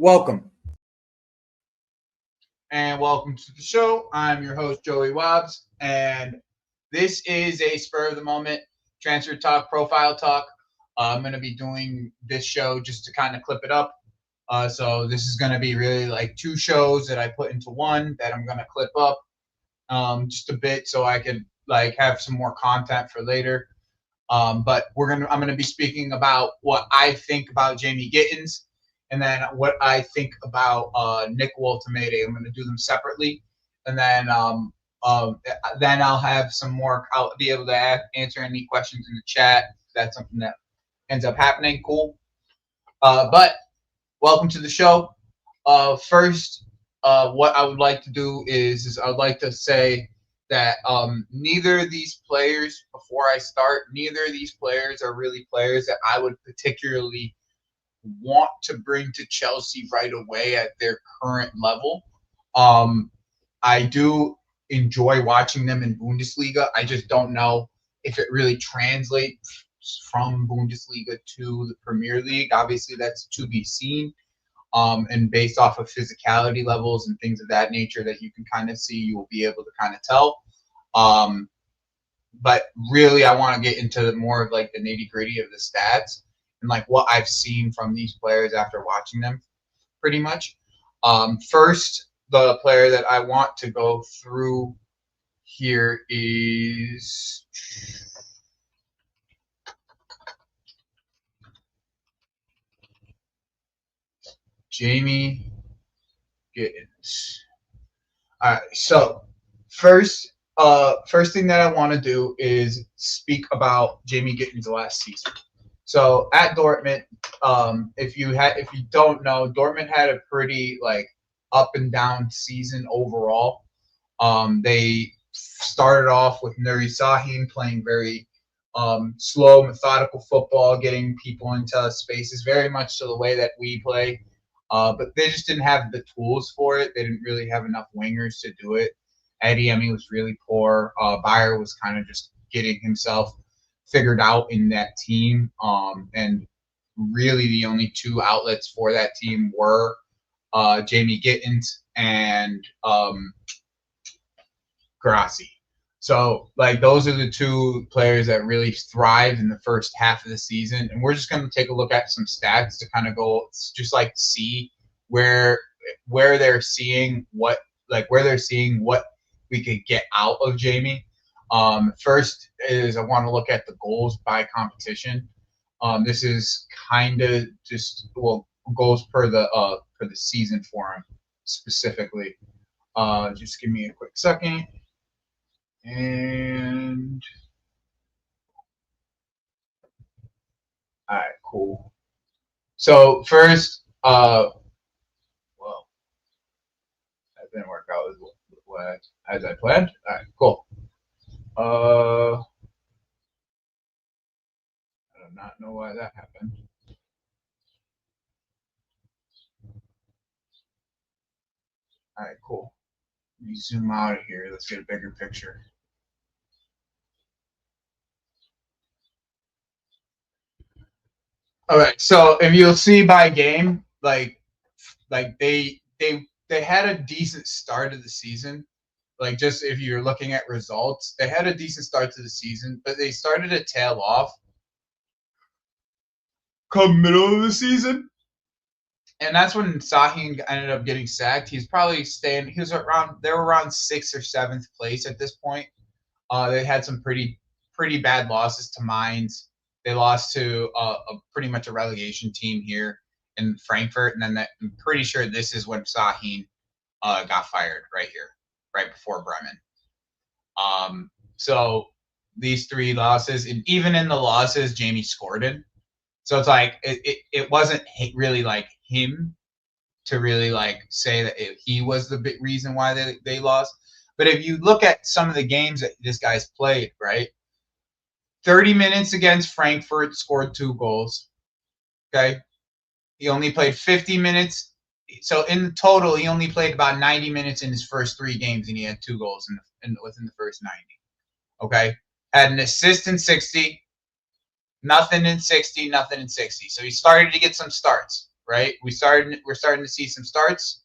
Welcome. And welcome to the show. I'm your host, Joey Wobbs, and this is a spur of the moment transfer talk, profile talk. I'm going to be doing this show just to kind of clip it up. So this is going to be really like two shows that I put into one that I'm going to clip up just a bit so I could like have some more content for later. But I'm gonna be speaking about what I think about Jamie Gittens, and then what I think about Nick Woltemade. I'm gonna do them separately, and then I'll have some more. I'll be able to answer any questions in the chat. If that's something that ends up happening. Cool. But welcome to the show. First, what I would like to do is I would like to say that neither of these players, before I start, neither of these players are really players that I would particularly want to bring to Chelsea right away at their current level. Um, I do enjoy watching them in Bundesliga. I just don't know if it really translates from Bundesliga to the Premier League. Obviously, that's to be seen. And based off of physicality levels and things of that nature that you can kind of see, you will be able to kind of tell. Um, but really, I want to get into more of like the nitty gritty of the stats and like what I've seen from these players after watching them, pretty much. First, the player that I want to go through here is Jamie Gittens. All right, so first thing that I want to do is speak about Jamie Gittens last season. So at Dortmund, if you don't know, Dortmund had a pretty like up and down season overall. They started off with Nuri Sahin playing very slow, methodical football, getting people into spaces very much to the way that we play. But they just didn't have the tools for it. They didn't really have enough wingers to do it. Adeyemi was really poor. Bayer was kind of just getting himself figured out in that team. And really the only two outlets for that team were Jamie Gittens and Grassi. So, like, those are the two players that really thrived in the first half of the season. And we're just going to take a look at some stats to kind of go, just like see where they're seeing what we could get out of Jamie. First is I want to look at the goals by competition. This is kind of just goals per the season for him specifically. Just give me a quick second. And all right, cool. So first, well, that didn't work out as I planned. All right, cool. I do not know why that happened. All right, cool. Let me zoom out of here. Let's get a bigger picture. All right, so if you'll see by game, like they had a decent start of the season. Like just if you're looking at results, they had a decent start to the season, but they started to tail off come middle of the season. And that's when Sahin ended up getting sacked. He's probably staying. They were around sixth or seventh place at this point. They had some pretty bad losses to Mainz. They lost to pretty much a relegation team here in Frankfurt, and then I'm pretty sure this is when Sahin got fired right here, right before Bremen. So these three losses, and even in the losses, Jamie scored in. So it's like it wasn't really like him to really like say that he was the big reason why they lost. But if you look at some of the games that this guy's played, right? 30 minutes against Frankfurt, scored 2 goals. Okay. He only played 50 minutes. So in total, he only played about 90 minutes in his first 3 games, and he had 2 goals within the first 90. Okay. Had an assist in 60, nothing in 60, nothing in 60. So he started to get some starts, right? We're starting to see some starts.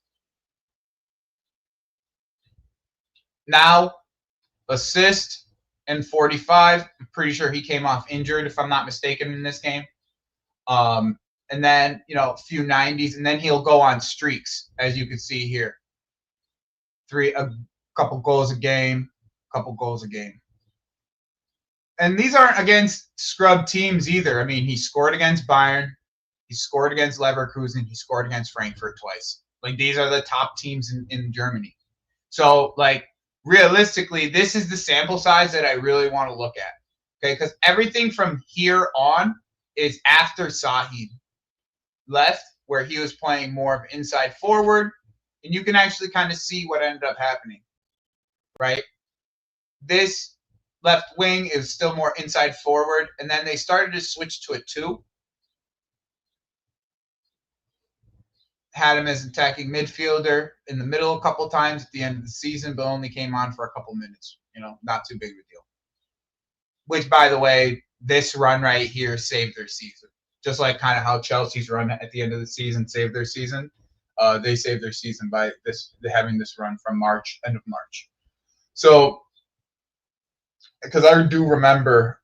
Now, assist and 45. I'm pretty sure he came off injured, if I'm not mistaken, in this game. And then, a few 90s, and then he'll go on streaks, as you can see here. A couple goals a game. And these aren't against scrub teams either. I mean, he scored against Bayern. He scored against Leverkusen. He scored against Frankfurt twice. Like, these are the top teams in Germany. So, like, realistically, this is the sample size that I really want to look at. Okay, because everything from here on is after Sahin left, where he was playing more of inside forward, and you can actually kind of see what ended up happening, right? This left wing is still more inside forward, and then they started to switch to a 2. Had him as attacking midfielder in the middle a couple times at the end of the season, but only came on for a couple minutes. Not too big of a deal. Which, by the way, this run right here saved their season. Just like kind of how Chelsea's run at the end of the season saved their season. They saved their season by having this run from end of March. So, because I do remember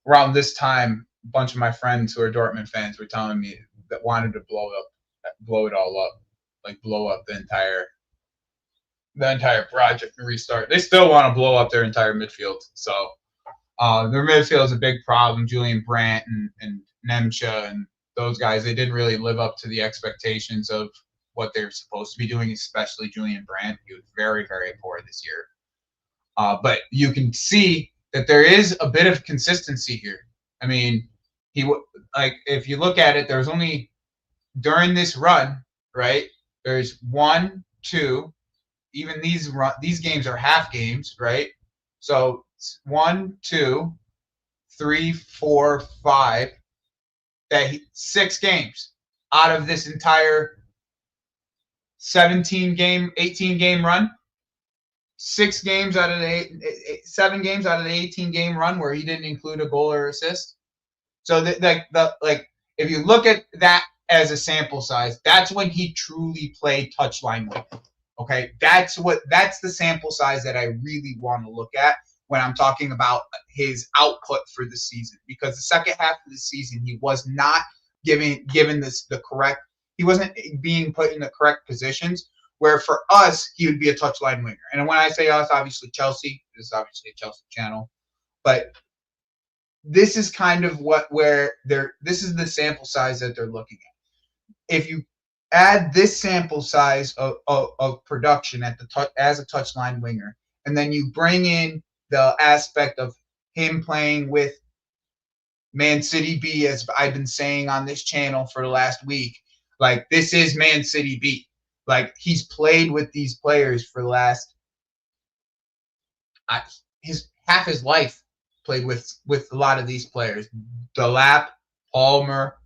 around this time, a bunch of my friends who are Dortmund fans were telling me that wanted to blow it all up, like blow up the entire project and restart. They still want to blow up their entire midfield. So their midfield is a big problem. Julian Brandt and Nemcha and those guys, they didn't really live up to the expectations of what they're supposed to be doing, especially Julian Brandt. He was very, very poor this year. But you can see that there is a bit of consistency here. I mean, if you look at it, there's only during this run, right? There's 1, 2. Even these games are half games, right? So 1, 2, 3, 4, 5. 6 games out of this entire 18 game run. 7 games out of the 18 game run where he didn't include a goal or assist. So if you look at that as a sample size, that's when he truly played touchline winger. Okay, that's the sample size that I really want to look at when I'm talking about his output for the season. Because the second half of the season, he was not given the correct. He wasn't being put in the correct positions. Where for us, he would be a touchline winger. And when I say us, obviously Chelsea. This is obviously a Chelsea channel, but this is kind of this is the sample size that they're looking at. If you add this sample size of production as a touchline winger, and then you bring in the aspect of him playing with Man City B, as I've been saying on this channel for the last week, like this is Man City B. Like he's played with these players for the last half his life. Played with a lot of these players, Delap, Palmer,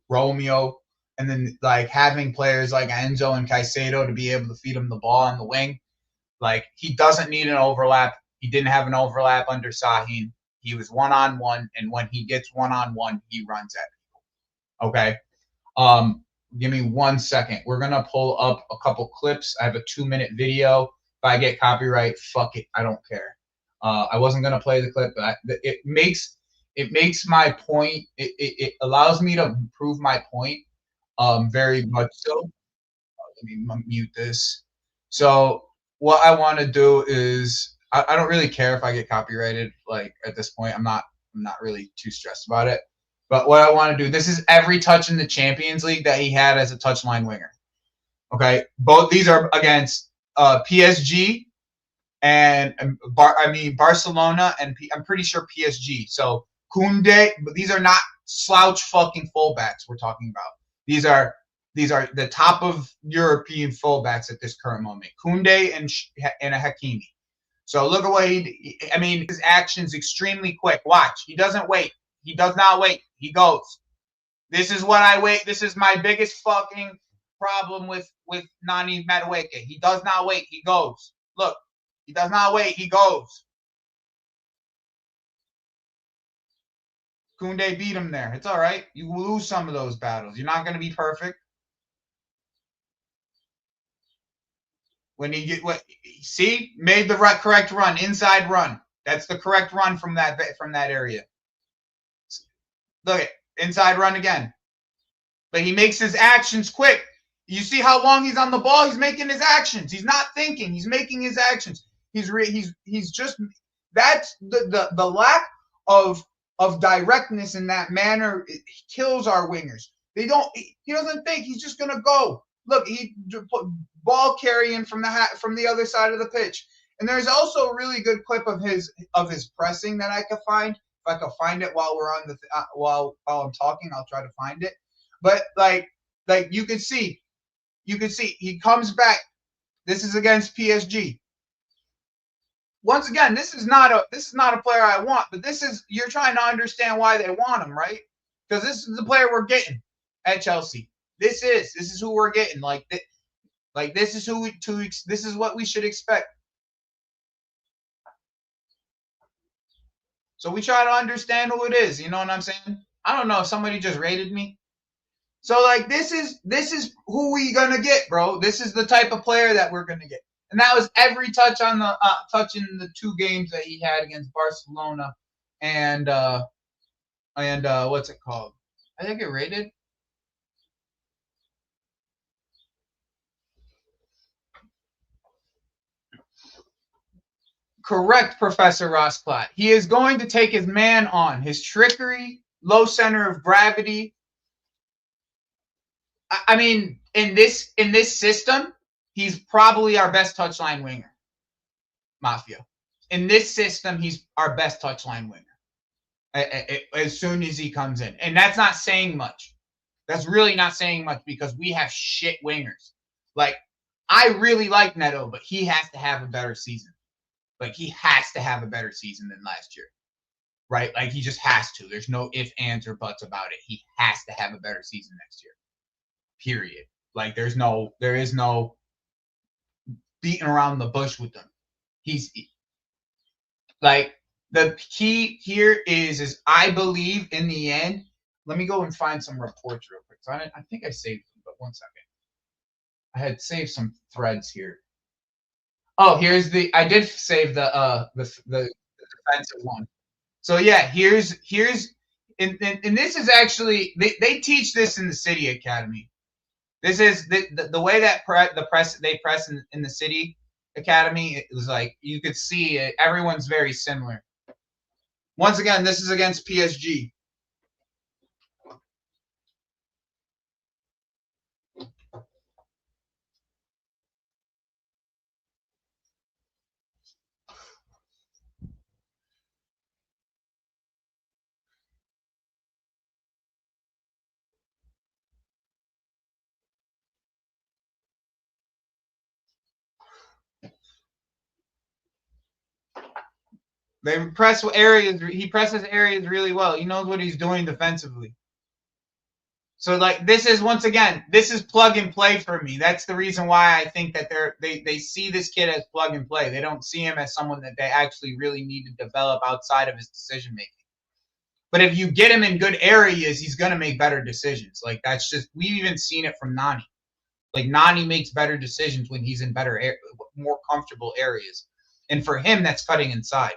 Romeo, and then like having players like Enzo and Caicedo to be able to feed him the ball on the wing. Like he doesn't need an overlap. He didn't have an overlap under Sahin. He was one-on-one, and when he gets one-on-one, he runs at people. Okay. Give me 1 second. We're going to pull up a couple clips. I have a 2-minute video. If I get copyright, fuck it. I don't care. I wasn't going to play the clip, but it makes my point. It allows me to prove my point very much so. Let me mute this. So what I want to do is I don't really care if I get copyrighted. Like at this point, I'm not really too stressed about it. But what I want to do, this is every touch in the Champions League that he had as a touchline winger. Okay, both these are against PSG and Barcelona, and I'm pretty sure PSG. So Koundé, but these are not slouch fucking fullbacks we're talking about. These are the top of European fullbacks at this current moment. Koundé and a Hakimi. So look at what his action's extremely quick. Watch, he doesn't wait. He does not wait. He goes. This is what I wait. This is my biggest fucking problem with Nani Madueke. He does not wait. He goes. Look, he does not wait. He goes. Koundé beat him there. It's all right. You lose some of those battles. You're not going to be perfect. When you get what see made the correct run, inside run. That's the correct run from that area. Look at inside run again. But he makes his actions quick. You see how long he's on the ball? He's making his actions. He's not thinking. He's making his actions. He's just that's the lack of directness in that manner. It kills our wingers. He doesn't think. He's just gonna go. Look, he ball carrying from the other side of the pitch. And there's also a really good clip of his pressing that I could find. If I could find it while we're on the while I'm talking, I'll try to find it. But like you can see he comes back. This is against PSG. Once again, this is not a player I want, but you're trying to understand why they want him, right? Because this is the player we're getting at Chelsea. This is who we're getting. This is what we should expect. So we try to understand who it is. You know what I'm saying? I don't know if somebody just rated me. So this is who we gonna get, bro. This is the type of player that we're gonna get. And that was every touch on the touch in the 2 games that he had against Barcelona and what's it called? I think it rated. Correct, Professor Rossclott. He is going to take his man on. His trickery, low center of gravity. I mean, in this system, he's probably our best touchline winger. Mafia. In this system, he's our best touchline winger. As soon as he comes in. And that's not saying much. That's really not saying much because we have shit wingers. I really like Neto, but he has to have a better season. He has to have a better season than last year. Right? He just has to. There's no ifs, ands, or buts about it. He has to have a better season next year. Period. There is no beating around the bush with them. He's the key here is I believe in the end. Let me go and find some reports real quick. So I think I saved them, but 1 second. I had saved some threads here. Oh, I did save the defensive one. So yeah, here's and this is actually they teach this in the City Academy. This is the way that they press in the City Academy. It was you could see it, everyone's very similar. Once again, this is against PSG. They press areas. He presses areas really well. He knows what he's doing defensively. So this is once again, this is plug and play for me. That's the reason why I think that they see this kid as plug and play. They don't see him as someone that they actually really need to develop outside of his decision making. But if you get him in good areas, he's gonna make better decisions. That's just we've even seen it from Nani. Nani makes better decisions when he's in more comfortable areas. And for him, that's cutting inside.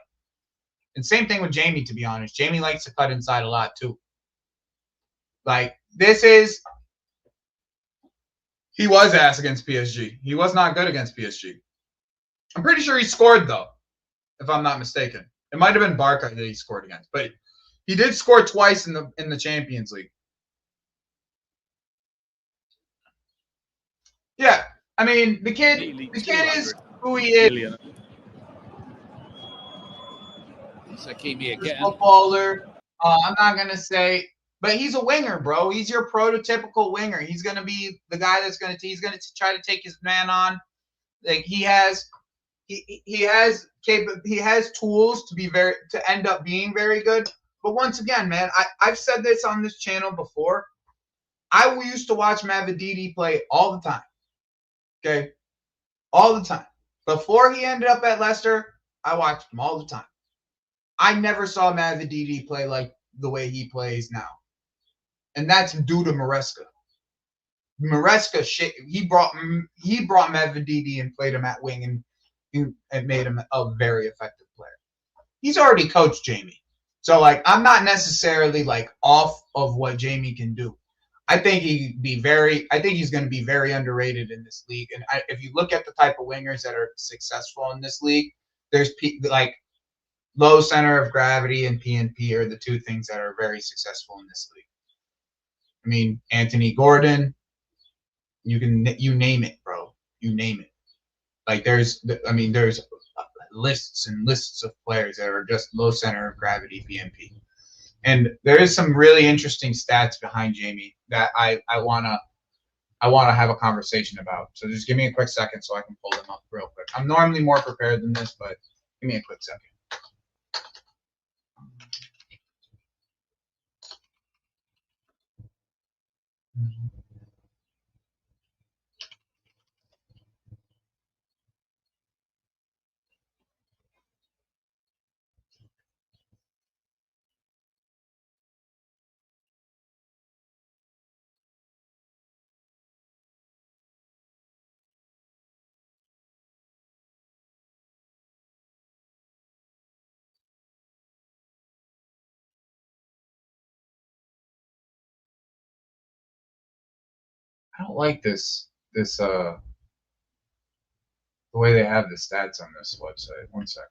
And same thing with Jamie, to be honest. Jamie likes to cut inside a lot too. He was ass against PSG. He was not good against PSG. I'm pretty sure he scored though, if I'm not mistaken. It might have been Barca that he scored against, but he did score twice in the Champions League. Yeah, I mean the kid is who he is. Footballer. I'm not gonna say, but he's a winger, bro. He's your prototypical winger. He's gonna be the guy he's gonna try to take his man on. He has tools to end up being very good. But once again, man, I've said this on this channel before. I used to watch Mavididi play all the time. Okay, all the time. Before he ended up at Leicester, I watched him all the time. I never saw Mavididi play like the way he plays now, and that's due to Maresca. Maresca shit. He brought Medvedev and played him at wing and made him a very effective player. He's already coached Jamie, so like I'm not necessarily like off of what Jamie can do. I think he's going to be very underrated in this league. And if you look at the type of wingers that are successful in this league, there's like low center of gravity and PNP are the two things that are very successful in this league. I mean, Anthony Gordon, you name it, bro. You name it. Like there's lists and lists of players that are just low center of gravity PNP. And there is some really interesting stats behind Jamie that I wanna have a conversation about. So just give me a quick second so I can pull them up real quick. I'm normally more prepared than this, but give me a quick second. I don't like the way they have the stats on this website. One second.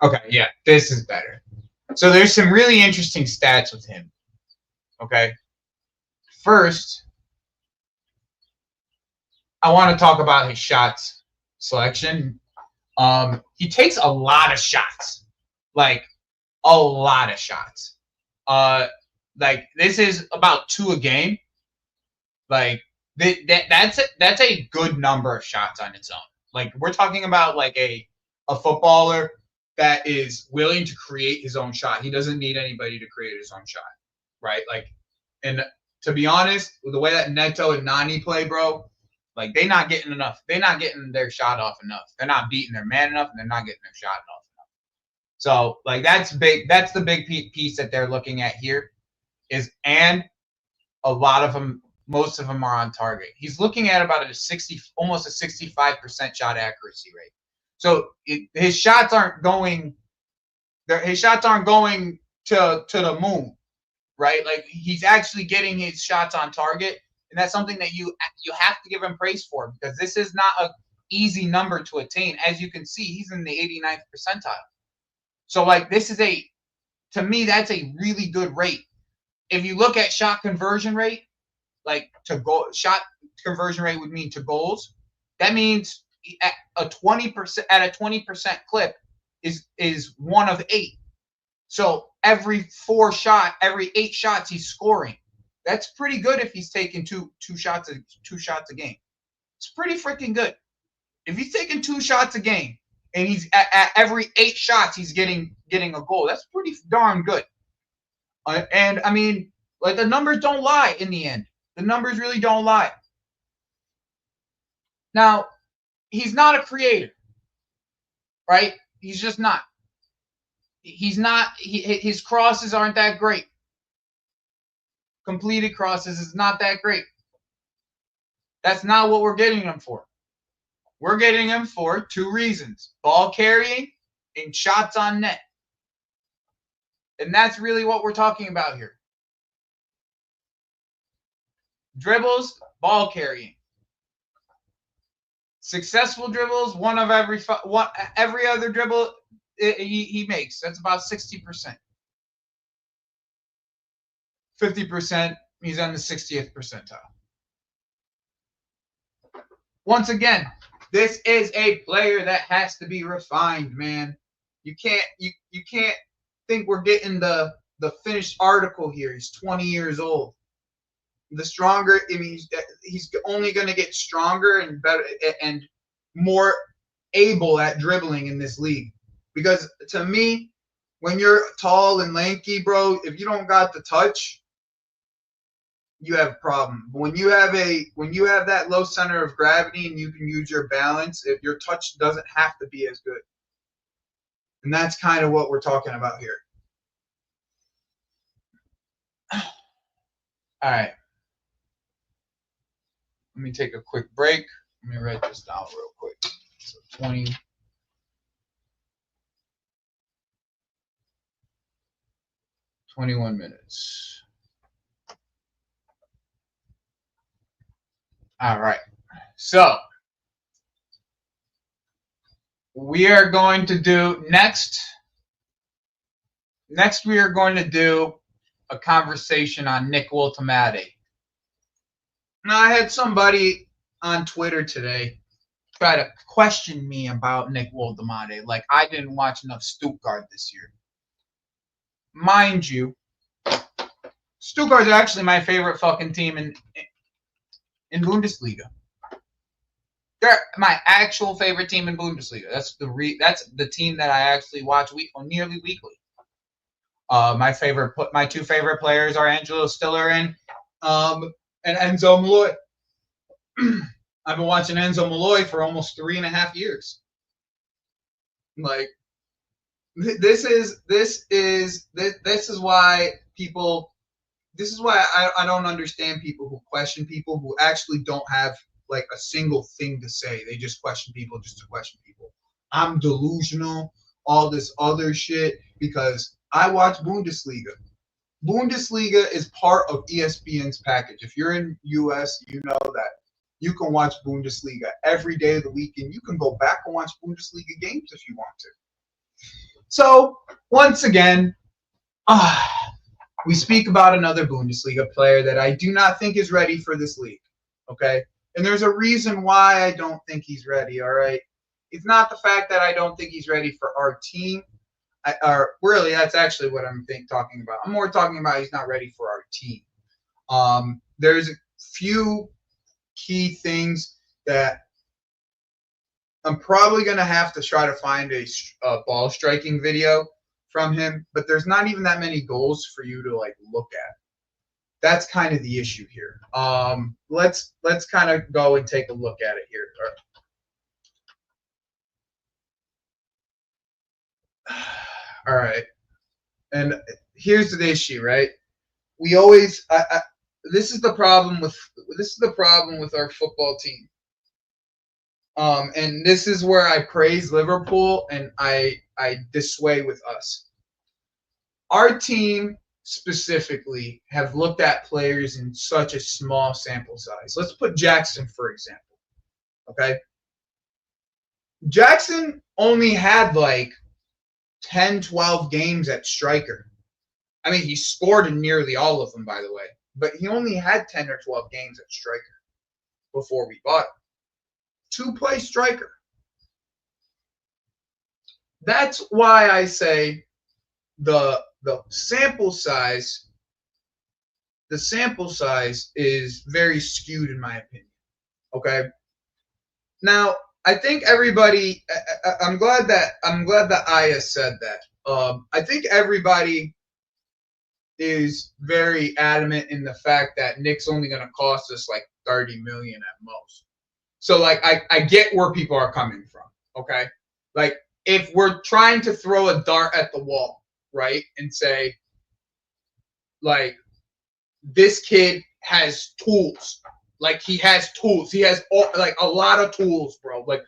Okay, yeah, this is better. So there's some really interesting stats with him. Okay. First, I want to talk about his shots selection. He takes a lot of shots. Like a lot of shots. Like this is about 2 a game. Like that's a good number of shots on its own. Like we're talking about like a footballer that is willing to create his own shot. He doesn't need anybody to create his own shot, right? Like, and to be honest, with the way that Neto and Nani play, bro, like they're not getting enough. They're not getting their shot off enough. They're not beating their man enough, and they're not getting their shot off enough. So like that's big. That's the big piece that they're looking at here. And a lot of them, most of them are on target. He's looking at about almost a 65% shot accuracy rate. So his shots aren't going. His shots aren't going to the moon, right? Like he's actually getting his shots on target, and that's something that you have to give him praise for because this is not an easy number to attain. As you can see, he's in the 89th percentile. So like this is to me that's a really good rate. If you look at shot conversion rate, like shot conversion rate would mean to goals. That means at a 20% clip is 1 of 8. So every 8 shots he's scoring. That's pretty good if he's taking two shots a game. It's pretty freaking good. If he's taking 2 shots a game and he's at every 8 shots he's getting a goal, that's pretty darn good. And I mean, like the numbers don't lie in the end. The numbers really don't lie. Now, he's not a creator, right? He's just not. He's not. His crosses aren't that great. Completed crosses is not that great. That's not what we're getting him for. We're getting him for 2 reasons: ball carrying and shots on net. And that's really what we're talking about here. Dribbles, ball carrying. Successful dribbles, one of every other dribble he makes. That's about 60%. 50%, he's on the 60th percentile. Once again, this is a player that has to be refined, man. You can't think we're getting the finished article here. He's 20 years old. The stronger, I mean, he's only going to get stronger and better and more able at dribbling in this league. Because to me, When you're tall and lanky, bro, if you don't got the touch, you have a problem. But when you have that low center of gravity and you can use your balance, if your touch doesn't have to be as good. And that's kind of what we're talking about here. All right. Let me take a quick break. Let me write this down real quick. So 21 minutes. All right. So we are going to do next we are going to do a conversation on Nick Woltemade. Now, I had somebody on Twitter today try to question me about Nick Woltemade, like I didn't watch enough Stuttgart this year. Mind you, Stuttgart's actually my favorite fucking team in Bundesliga. They're my actual favorite team in Bundesliga. That's the team that I actually watch nearly weekly. My two favorite players are Angelo Stiller and Enzo Malloy. I've been watching Enzo Malloy for almost 3.5 years. Like, this is why I don't understand people who question people who actually don't have like a single thing to say. They just question people just to question people. I'm delusional, all this other shit, because I watch Bundesliga. Bundesliga is part of ESPN's package. If you're in US, you know that you can watch Bundesliga every day of the week, and you can go back and watch Bundesliga games if you want to. So, once again, we speak about another Bundesliga player that I do not think is ready for this league, okay? And there's a reason why I don't think he's ready, all right? It's not the fact that I don't think he's ready for our team. Really, that's actually what I'm talking about. I'm more talking about he's not ready for our team. There's a few key things that I'm probably going to have to try to find a ball striking video from him, but there's not even that many goals for you to like look at. That's kind of the issue here. Let's kind of go and take a look at it here. All right. And here's the issue, right? We always this is the problem with our football team. And this is where I praise Liverpool and I dissuade with us. Our team specifically have looked at players in such a small sample size. Let's put Jackson, for example. Okay? Jackson only had like 10, 12 games at striker. I mean, he scored in nearly all of them, by the way. But he only had 10 or 12 games at striker before we bought him. Two-play striker. That's why I say the sample size is very skewed in my opinion. Okay? Now, I think everybody I'm glad that Aya said that. I think everybody is very adamant in the fact that Nick's only going to cost us like 30 million at most. So like I get where people are coming from, okay? Like if we're trying to throw a dart at the wall, right? And say like this kid has tools. Like he has tools. He has like a lot of tools, bro. Like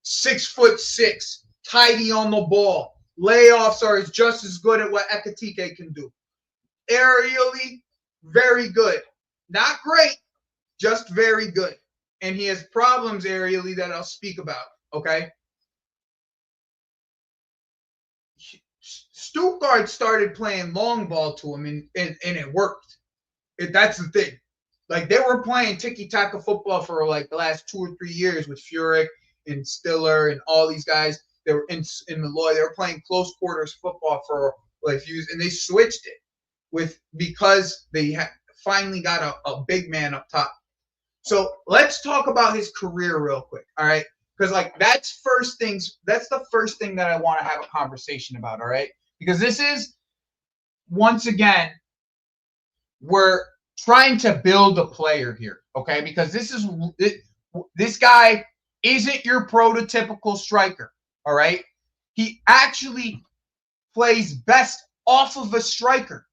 6'6", tidy on the ball. Layoffs are just as good at what Ekatike can do. Aerially, very good. Not great, just very good. And he has problems aerially that I'll speak about, okay? Stuttgart started playing long ball to him, and it worked. That's the thing. Like, they were playing tiki-taka football for, like, the last 2 or 3 years with Furyk and Stiller and all these guys. They were in Malloy. They were playing close quarters football for, like, and they switched it because they finally got a big man up top. So let's talk about his career real quick, all right? Because like that's the first thing that I want to have a conversation about, all right? because this is, once again, we're trying to build a player here, okay? Because this guy isn't your prototypical striker, all right? He actually plays best off of a striker,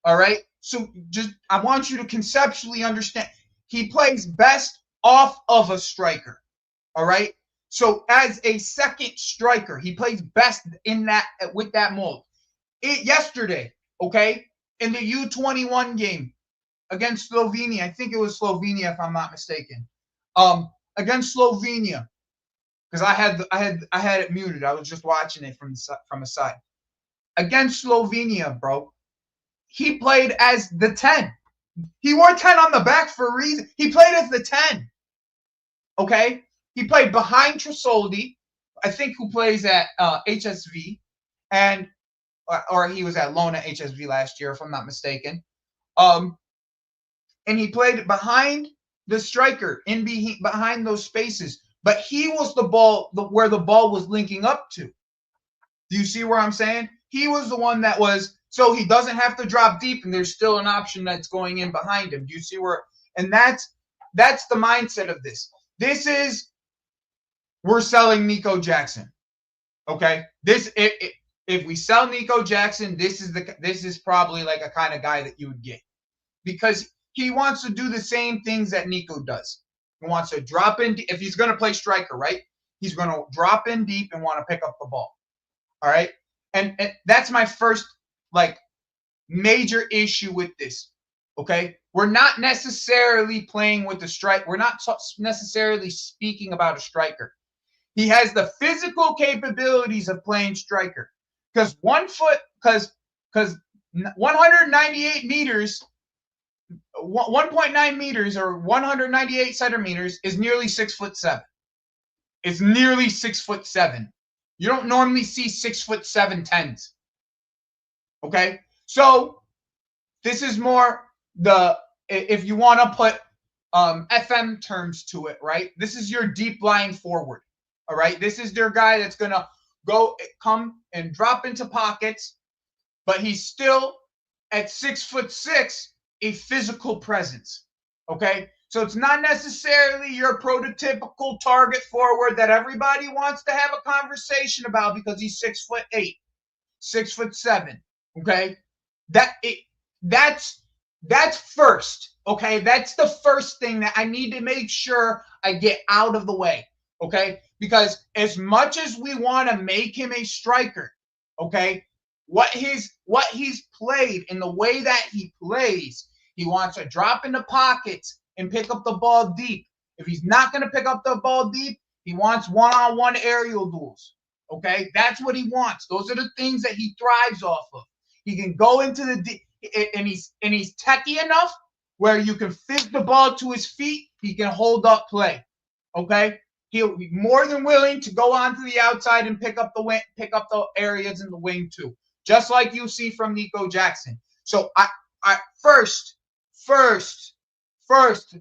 all right? So just, I want you to conceptually understand, he plays best off of a striker, all right? So as a second striker, he plays best in that, with that mold. Yesterday, okay, in the U21 game against Slovenia, I think it was Slovenia if I'm not mistaken. Against Slovenia, because I had it muted. I was just watching it from the side. Against Slovenia, bro, he played as the 10. He wore 10 on the back for a reason. He played as the 10. Okay? He played behind Tresoldi, I think, who plays at HSV, or he was at loan at HSV last year, if I'm not mistaken. And he played behind the striker, behind those spaces. But he was where the ball was linking up to. Do you see where I'm saying? He was the one that was, so he doesn't have to drop deep, and there's still an option that's going in behind him. Do you see where? And that's the mindset of this. This is, we're selling Nico Jackson. Okay? If we sell Nico Jackson, this is probably like a kind of guy that you would get, because he wants to do the same things that Nico does. He wants to drop in. If he's going to play striker, right? He's going to drop in deep and want to pick up the ball. All right? And that's my first, like, major issue with this. Okay? We're not necessarily playing with the strike. We're not necessarily speaking about a striker. He has the physical capabilities of playing striker. Because 198 meters, 1.9 meters or 198 centimeters is nearly 6'7". It's nearly 6'7". You don't normally see 6'7" 10s. Okay, so this is more if you want to put FM terms to it, right? This is your deep lying forward. All right, this is their guy that's gonna come and drop into pockets, but he's still at 6'6", a physical presence. Okay, so it's not necessarily your prototypical target forward that everybody wants to have a conversation about because he's 6'8", 6'7". Okay, that's first. Okay, that's the first thing that I need to make sure I get out of the way. Okay, because as much as we want to make him a striker, okay, what he's played and the way that he plays, he wants to drop into pockets and pick up the ball deep. If he's not going to pick up the ball deep, he wants one-on-one aerial duels. Okay, that's what he wants. Those are the things that he thrives off of. He can go into the deep, and he's techy enough where you can fizz the ball to his feet. He can hold up play. Okay, he'll be more than willing to go onto the outside and pick up the areas in the wing too, just like you see from Nico Jackson. So I first,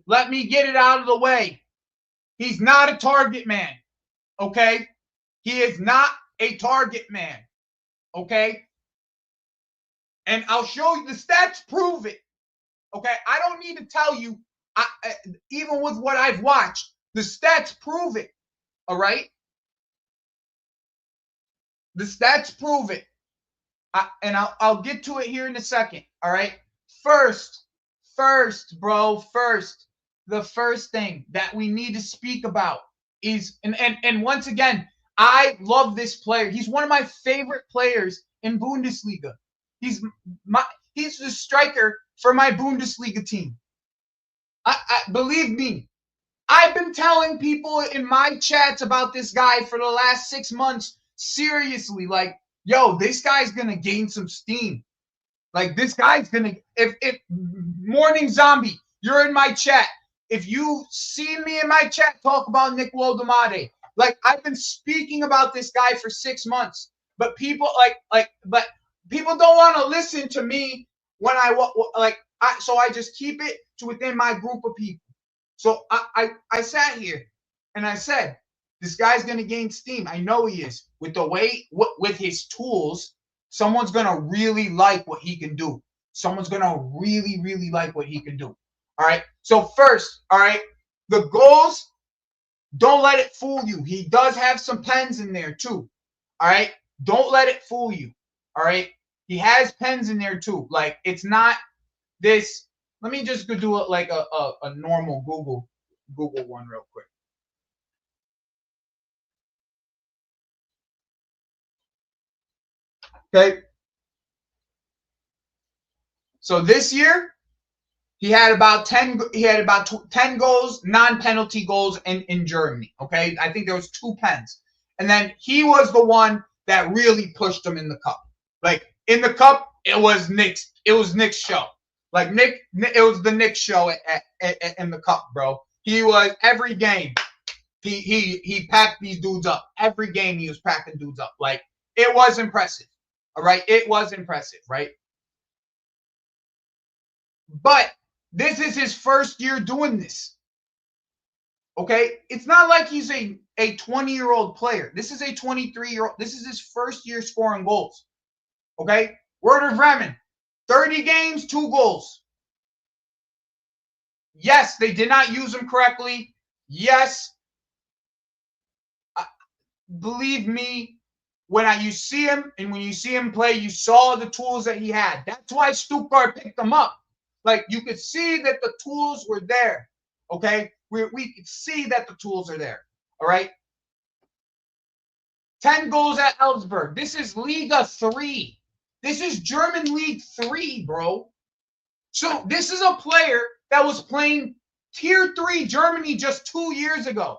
let me get it out of the way. He's not a target man. Okay, he is not a target man. Okay, and I'll show you the stats prove it. Okay, I don't need to tell you. Even with what I've watched, the stats prove it. All right, the stats prove it. And I'll get to it here in a second. All right, first, the first thing that we need to speak about is, and once again, I love this player. He's one of my favorite players in Bundesliga. He's the striker for my Bundesliga team. I believe me, I've been telling people in my chats about this guy for the last 6 months. Seriously, like, yo, this guy's gonna gain some steam. Like, this guy's gonna, if Morning Zombie, you're in my chat. If you see me in my chat talk about Gittens Woltemade, like, I've been speaking about this guy for 6 months, but people but people don't want to listen to me when so I just keep it to within my group of people. So I sat here and I said, this guy's going to gain steam. I know he is, with the way, with his tools, someone's going to really like what he can do. Someone's going to really, really like what he can do. All right. So first, all right, the goals, don't let it fool you. He does have some pens in there too. All right. Don't let it fool you. All right. He has pens in there too. Like, it's not this. Let me just go do it like a normal Google one real quick. Okay. So this year, he had about 10 goals, non-penalty goals in Germany. Okay. I think there was 2 pens. And then he was the one that really pushed them in the cup. Like, in the cup, it was Nick's show. Like, it was the Nick show in the cup, bro. He was every game. He packed these dudes up. Every game he was packing dudes up. Like, it was impressive. All right, it was impressive, right? But this is his first year doing this. Okay, it's not like he's a 20-year-old player. This is a 23-year-old. This is his first year scoring goals. Okay, Werder Bremen, 30 games, 2 goals. Yes, they did not use him correctly. Yes, believe me, when you see him and when you see him play, you saw the tools that he had. That's why Stuttgart picked him up. Like, you could see that the tools were there. Okay, we could see that the tools are there. All right. 10 goals at Augsburg. This is Liga 3. This is German League 3, bro. So this is a player that was playing Tier 3 Germany just 2 years ago.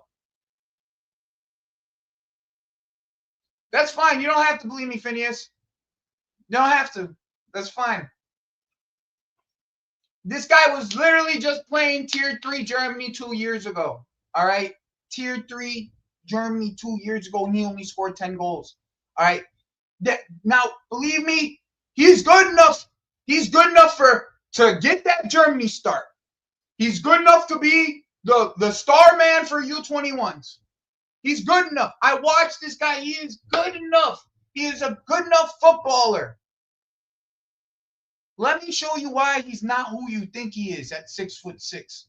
That's fine. You don't have to believe me, Phineas. You don't have to. That's fine. This guy was literally just playing Tier 3 Germany 2 years ago. All right? Tier 3 Germany 2 years ago, and he only scored 10 goals. All right? Now, believe me, he's good enough. He's good enough to get that Germany start. He's good enough to be the star man for U21s. He's good enough. I watched this guy. He is good enough. He is a good enough footballer. Let me show you why he's not who you think he is at 6'6".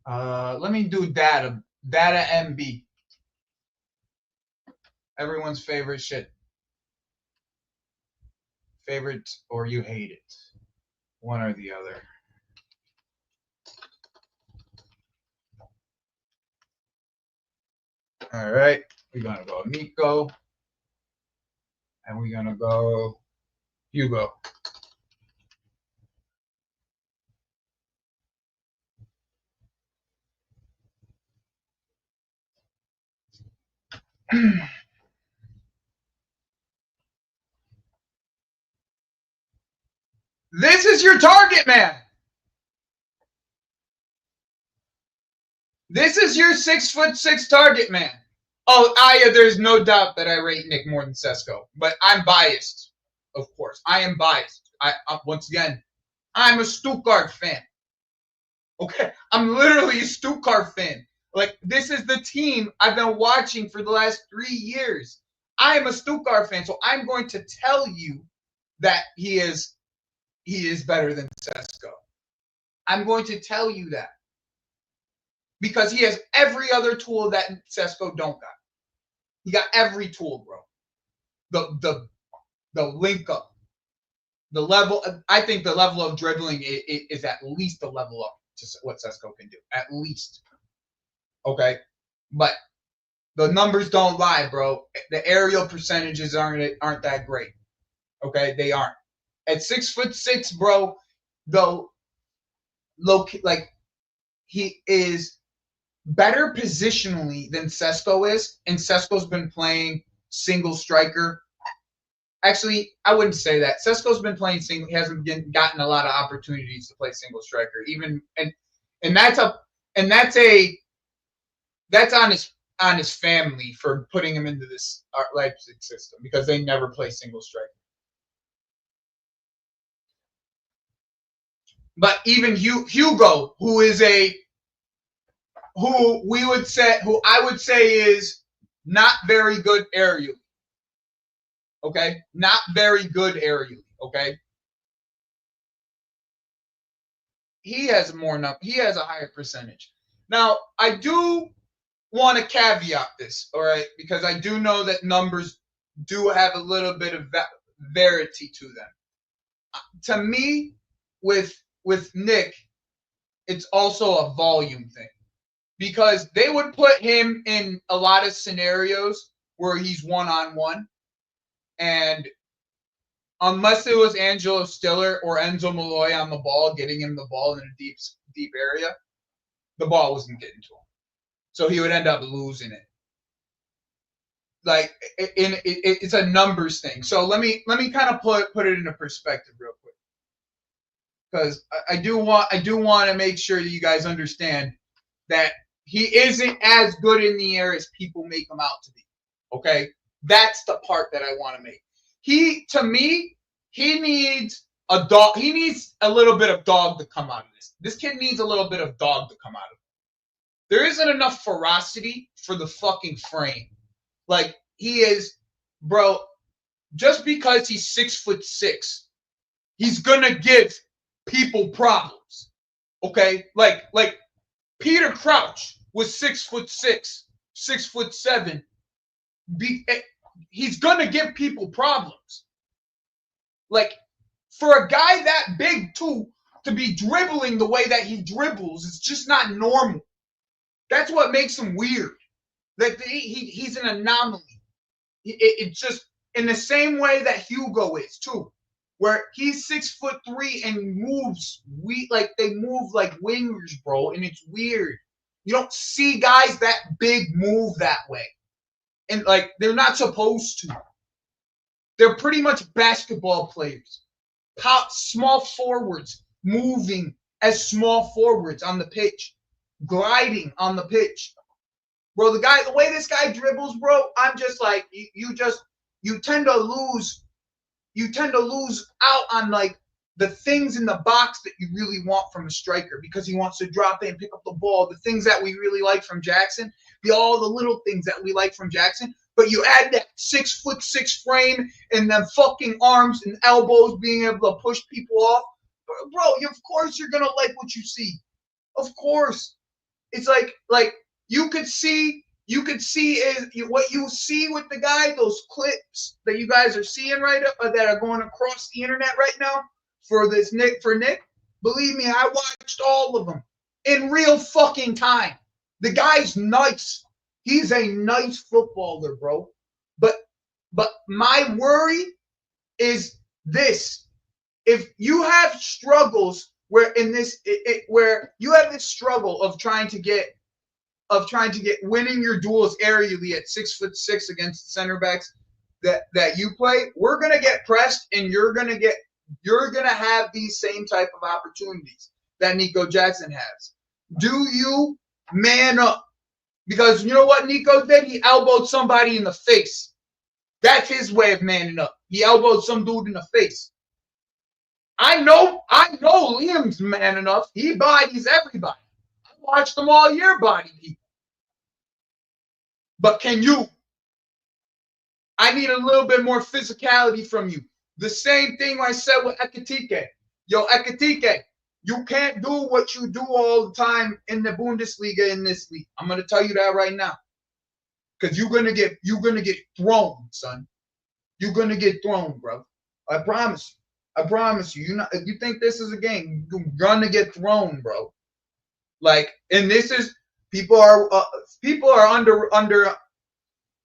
Let me do data MB. Everyone's favorite shit. Favorite or you hate it. One or the other. All right. We're going to go Nico. And we're going to go Hugo. This is your target man. This is your 6'6" target man. Oh, yeah, there's no doubt that I rate Nick more than Sesko, but I'm biased, of course. I am biased. Once again, I'm a Stuttgart fan. Okay, I'm literally a Stuttgart fan. Like, this is the team I've been watching for the last 3 years. I am a Stuttgart fan, so I'm going to tell you that he is better than Sesko. I'm going to tell you that. Because he has every other tool that Sesko don't got. He got every tool, bro. The link up. The level, I think the level of dribbling is at least the level up to what Sesko can do. At least. Okay? But the numbers don't lie, bro. The aerial percentages aren't that great. Okay? They aren't. At 6'6", bro, he is better positionally than Sesko is, and Sesko's been playing single striker. Actually, I wouldn't say that. Sesko's been playing single. He hasn't gotten a lot of opportunities to play single striker. That's on his family for putting him into this Leipzig system because they never play single striker. But even Hugo, who is a who I would say is not very good aerially. Okay, not very good aerially. Okay, he has a higher percentage. Now, I do want to caveat this, all right, because I do know that numbers do have a little bit of verity to them. To me, with Nick, it's also a volume thing, because they would put him in a lot of scenarios where he's one-on-one, and unless it was Angelo Stiller or Enzo Malloy on the ball, getting him the ball in a deep area, the ball wasn't getting to him. So he would end up losing it. Like, it's a numbers thing. So let me kind of put it into perspective real quick, because I do want to make sure that you guys understand that he isn't as good in the air as people make him out to be. Okay, that's the part that I want to make. To me, he needs a dog. He needs a little bit of dog to come out of this. This kid needs a little bit of dog to come out of it. There isn't enough ferocity for the fucking frame. Like, he is, bro. Just because he's 6'6", he's gonna give people problems. Okay, like Peter Crouch was 6'6", 6'7". He's gonna give people problems. Like, for a guy that big too to be dribbling the way that he dribbles, it's just not normal. That's what makes him weird. Like, he's an anomaly. It's just in the same way that Hugo is too, where he's 6'3" and moves like they move like wingers, bro, and it's weird. You don't see guys that big move that way, and like they're not supposed to. They're pretty much basketball players, small forwards moving as small forwards on the pitch, gliding on the pitch. Bro, the way this guy dribbles, bro, I'm just like, you tend to lose out on like the things in the box that you really want from a striker, because he wants to drop in, pick up the ball, the things that we really like from Jackson, all the little things that we like from Jackson. But you add that 6'6" frame and then fucking arms and elbows being able to push people off, bro. Of course you're gonna like what you see. Of course, it's like you could see is what you see with the guy, those clips that you guys are seeing right up, that are going across the internet right now for Nick. Believe me, I watched all of them in real fucking time. The guy's nice. He's a nice footballer, bro. But my worry is this: if you have struggles where you have this struggle of trying to get winning your duels aerially at 6'6" against center backs that you play, we're gonna get pressed, and you're gonna have these same type of opportunities that Nico Jackson has. Do you man up? Because you know what Nico did? He elbowed somebody in the face. That's his way of manning up. He elbowed some dude in the face. I know Liam's man enough. He bodies everybody. I watched them all year body people. But can you? I need a little bit more physicality from you. The same thing I said with Ekitike. Yo, Ekitike, you can't do what you do all the time in the Bundesliga in this league. I'm gonna tell you that right now. Because you're gonna get thrown, son. You're gonna get thrown, bro. I promise you. I promise you. You think this is a game? You're gonna get thrown, bro. Like, and this is people are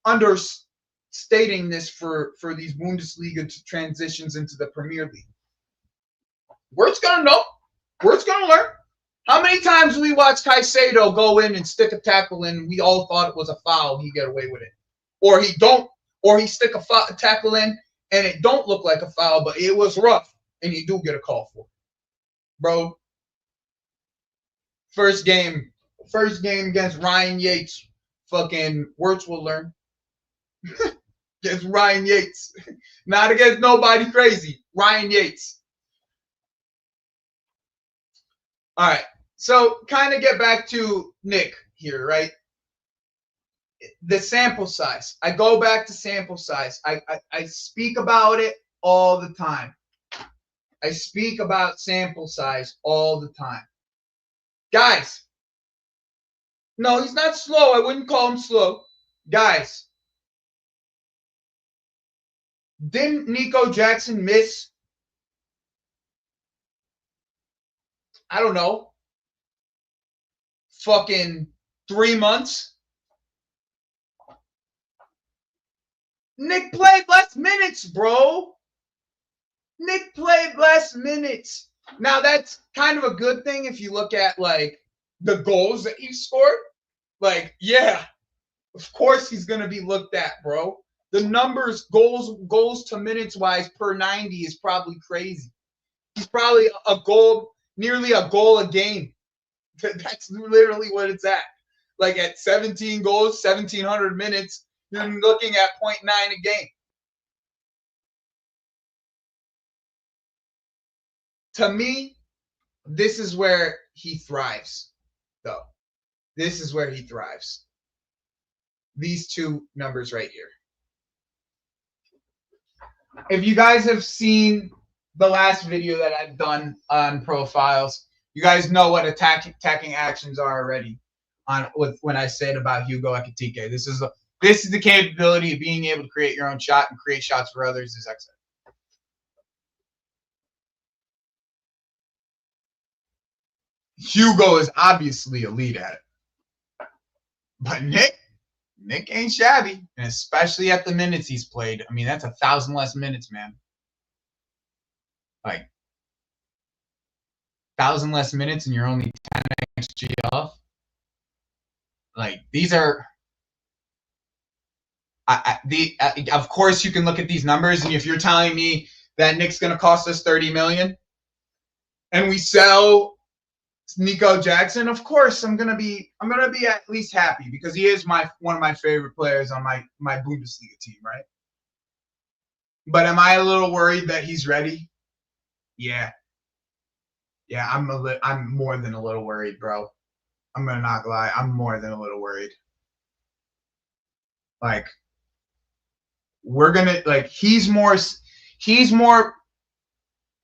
understating this for these Bundesliga transitions into the Premier League. We're gonna know. We're gonna learn. How many times we watched Caicedo go in and stick a tackle in, and we all thought it was a foul, he get away with it, or he stick a tackle in and it don't look like a foul, but it was rough, and you do get a call for it, bro. First game against Ryan Yates, fucking Wirtz will learn. Against Ryan Yates, not against nobody crazy. Ryan Yates. All right, so kind of get back to Nick. here, right? The sample size. I go back to sample size. I speak about it all the time. I speak about sample size all the time. Guys, no, he's not slow. I wouldn't call him slow. Guys, didn't Nico Jackson miss, I don't know, fucking 3 months? Nick played less minutes, bro. Nick played less minutes. Now, that's kind of a good thing if you look at, like, the goals that he scored. Like, yeah, of course he's going to be looked at, bro. The numbers, goals to minutes wise per 90 is probably crazy. He's probably nearly a goal a game. That's literally what it's at. Like at 17 goals, 1,700 minutes, you're looking at 0.9 a game. To me, this is where he thrives, though. This is where he thrives. These two numbers right here. If you guys have seen the last video that I've done on profiles, you guys know what attacking actions are already when I said about Hugo Ekitike. This is the capability of being able to create your own shot and create shots for others, as I said. Hugo is obviously elite at it. But Nick ain't shabby, and especially at the minutes he's played. I mean, that's 1,000 less minutes, man. Like 1,000 less minutes, and you're only 10 XG off. Like these are, of course you can look at these numbers, and if you're telling me that Nick's going to cost us $30 million, and we sell Nico Jackson, of course I'm gonna be at least happy because he is one of my favorite players on my Bundesliga team, right? But am I a little worried that he's ready? Yeah, I'm more than a little worried, bro. I'm gonna not lie, I'm more than a little worried. Like he's more,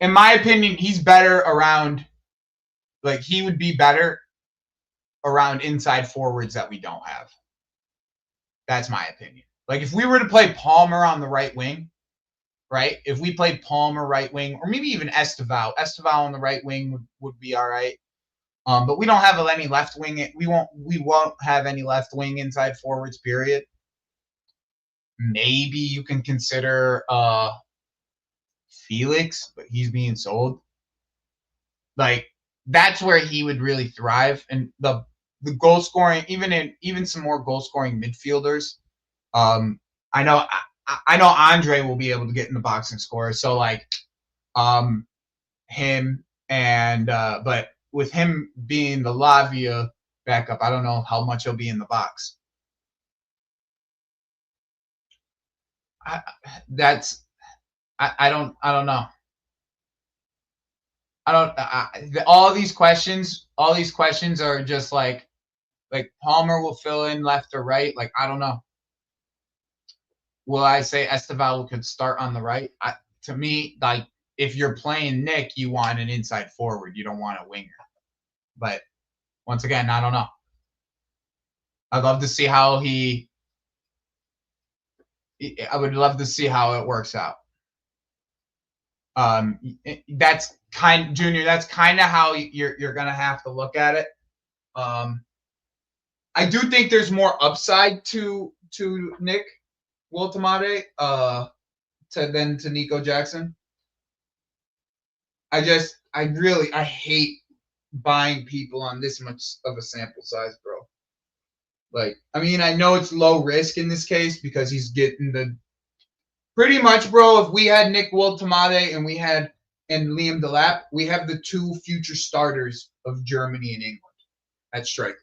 in my opinion, he's better around. Like, he would be better around inside forwards that we don't have. That's my opinion. Like, if we were to play Palmer on the right wing, right? If we played Palmer right wing, or maybe even Esteval on the right wing would be all right. But we don't have any left wing. We won't have any left wing inside forwards, period. Maybe you can consider Felix, but he's being sold. Like, that's where he would really thrive, and the goal scoring, even some more goal scoring midfielders. I know Andre will be able to get in the box and score. So like, him and but with him being the Lavia backup, I don't know how much he'll be in the box. I don't know. All these questions are just like Palmer will fill in left or right. Like, I don't know. Will I say Esteval could start on the right? To me, like, if you're playing Nick, you want an inside forward. You don't want a winger. But once again, I don't know. I'd love to see how I would love to see how it works out. That's kind of how you're gonna have to look at it. I do think there's more upside to Nick Woltemade than to Nico Jackson. I hate buying people on this much of a sample size, bro. Like, I mean, I know it's low risk in this case because he's getting pretty much, bro. If we had Nick Woltemade and Liam Delap, we have the two future starters of Germany and England at striker.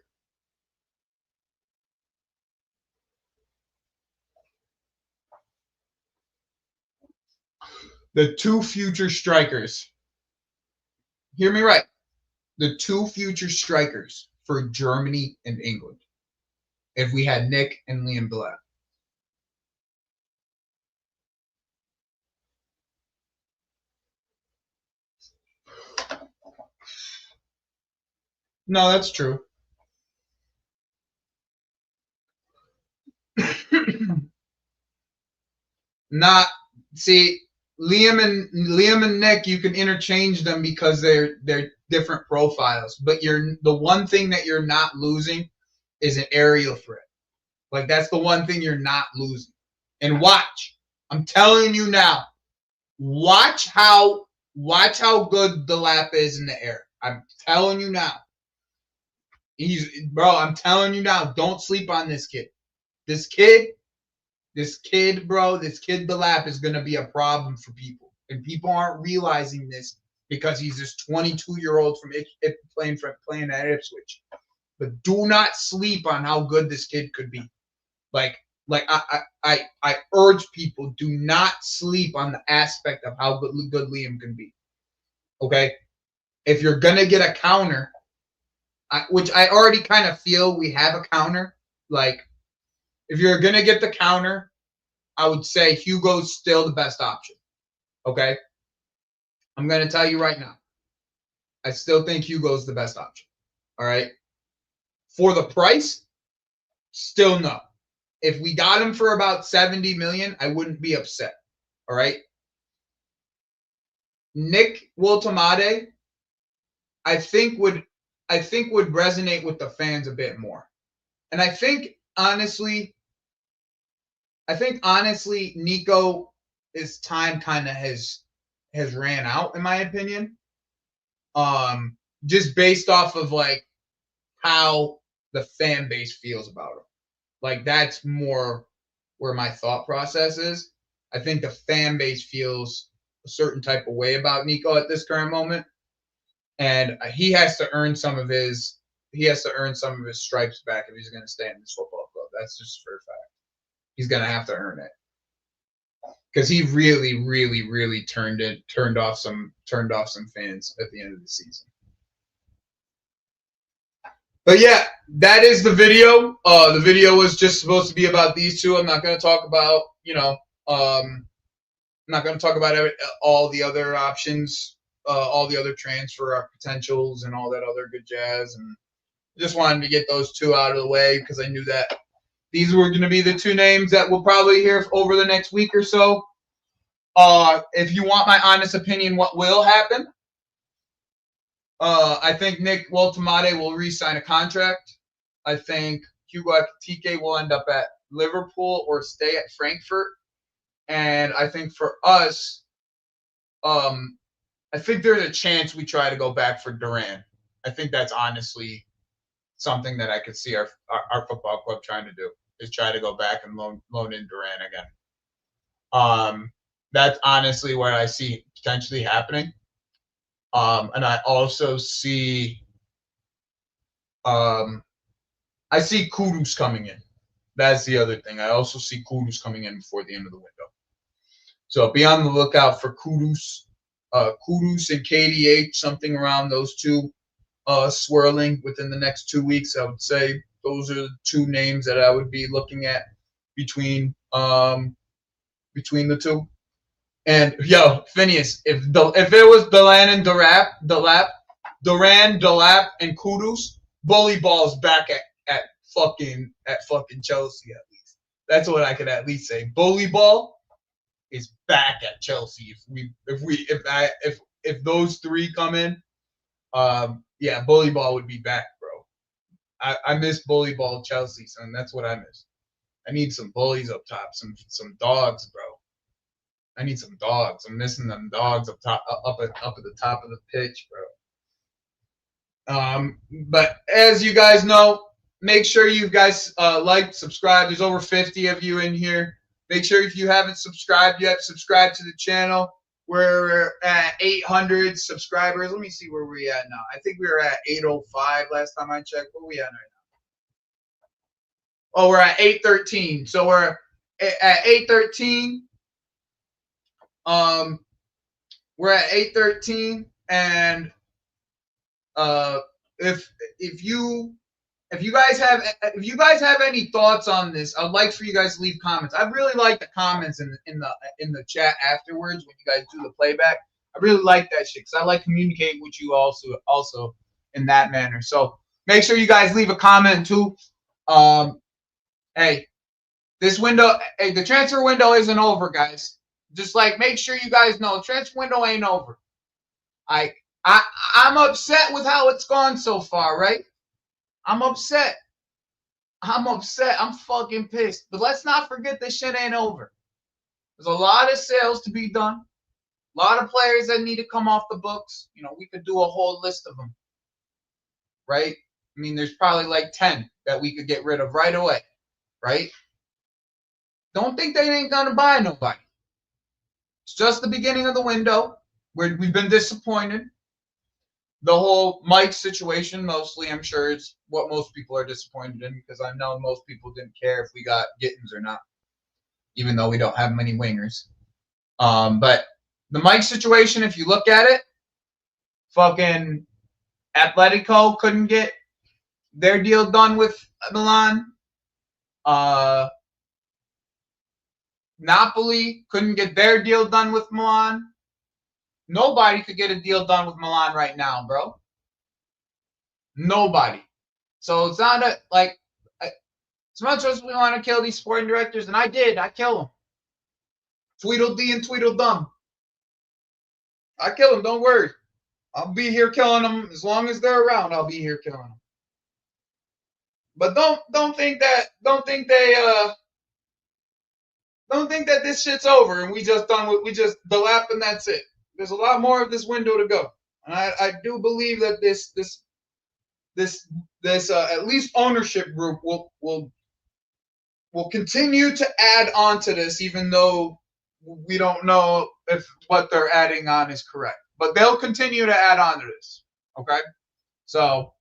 The two future strikers. Hear me right. The two future strikers for Germany and England. if we had Nick and Liam Delap. No, that's true. Not see Liam and Nick, you can interchange them because they're different profiles. But the one thing that you're not losing is an aerial threat. Like that's the one thing you're not losing. And watch, I'm telling you now, watch how good Delap is in the air. I'm telling you now. I'm telling you now, don't sleep on this kid. This kid, bro, this kid Delap is gonna be a problem for people. And people aren't realizing this because he's this 22-year-old from playing at Ipswich. But do not sleep on how good this kid could be. Like I urge people, do not sleep on the aspect of how good Liam can be. Okay? If you're gonna get a counter, which I already kind of feel we have a counter, like if you're gonna get the counter, I would say Hugo's still the best option. Okay? I'm gonna tell you right now. I still think Hugo's the best option. All right. For the price, still no. If we got him for about 70 million, I wouldn't be upset. All right. Nick Woltemade, I think would resonate with the fans a bit more. And I think honestly, Nico, his time kind of has ran out, in my opinion. Just based off of like how the fan base feels about him. Like that's more where my thought process is. I think the fan base feels a certain type of way about Nico at this current moment, and he has to earn some of his stripes back if he's going to stay in this football club. That's just for a fact. He's going to have to earn it because he really, really, really turned off some fans at the end of the season. But yeah, that is the video. The video was just supposed to be about these two. I'm not going to talk about, I'm not going to talk about all the other options, all the other transfer potentials and all that other good jazz. And just wanted to get those two out of the way because I knew that these were going to be the two names that we'll probably hear over the next week or so. If you want my honest opinion, what will happen? I think Nick Woltemade will re-sign a contract. I think Hugo Ekitike will end up at Liverpool or stay at Frankfurt. And I think for us, I think there's a chance we try to go back for Duran. I think that's honestly something that I could see our football club trying to do, is try to go back and loan in Duran again. That's honestly where I see potentially happening. And I also see I see Kudus coming in. That's the other thing. I also see Kudus coming in before the end of the window. So be on the lookout for Kudus and KDH, something around those two swirling within the next 2 weeks. I would say those are the two names that I would be looking at between the two. And yo, Phineas, if it was Duran, Delap, and Kudus, Bully Ball's back at fucking Chelsea at least. That's what I could at least say. Bully Ball is back at Chelsea. If those three come in, yeah, Bully Ball would be back, bro. I miss Bully Ball Chelsea, son. That's what I miss. I need some bullies up top, some dogs, bro. I need some dogs. I'm missing them dogs up at the top of the pitch, bro. But as you guys know, make sure you guys like, subscribe. There's over 50 of you in here. Make sure if you haven't subscribed yet, subscribe to the channel. We're at 800 subscribers. Let me see where we're at now. I think we were at 805 last time I checked. What are we at right now? Oh, we're at 813. So we're at 813. We're at 813, and if if you guys have any thoughts on this, I'd like for you guys to leave comments. I really like the comments in the chat afterwards when you guys do the playback. I really like that shit because I like communicating with you also in that manner. So make sure you guys leave a comment too. Hey, the transfer window isn't over, guys. Just like make sure you guys know, transfer window ain't over. I'm upset with how it's gone so far, right? I'm upset. I'm fucking pissed. But let's not forget this shit ain't over. There's a lot of sales to be done. A lot of players that need to come off the books. You know, we could do a whole list of them. Right? I mean, there's probably like 10 that we could get rid of right away. Right? Don't think they ain't gonna buy nobody. It's just the beginning of the window. We've been disappointed. The whole Mike situation, mostly, I'm sure, is what most people are disappointed in because I know most people didn't care if we got Gittens or not, even though we don't have many wingers. But the Mike situation, if you look at it, fucking Atletico couldn't get their deal done with Milan. Napoli couldn't get their deal done with Milan. Nobody could get a deal done with Milan right now, bro. Nobody. So it's not as much as we want to kill these sporting directors, and I kill them. Tweedledee and Tweedledum. I kill them, don't worry. I'll be here killing them as long as they're around. I'll be here killing them. But don't think that this shit's over and we just delap and that's it. There's a lot more of this window to go. And I do believe that this at least ownership group will continue to add on to this, even though we don't know if what they're adding on is correct. But they'll continue to add on to this. Okay? So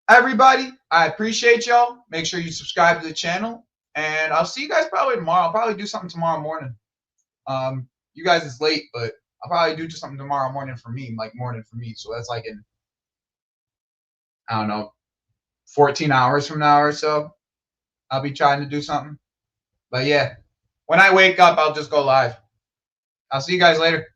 everybody, I appreciate y'all. Make sure you subscribe to the channel. And I'll see you guys probably tomorrow. I'll probably do something tomorrow morning. You guys is late, but I'll probably do something tomorrow morning for me, So that's like in, I don't know, 14 hours from now or so. I'll be trying to do something. But yeah, when I wake up, I'll just go live. I'll see you guys later.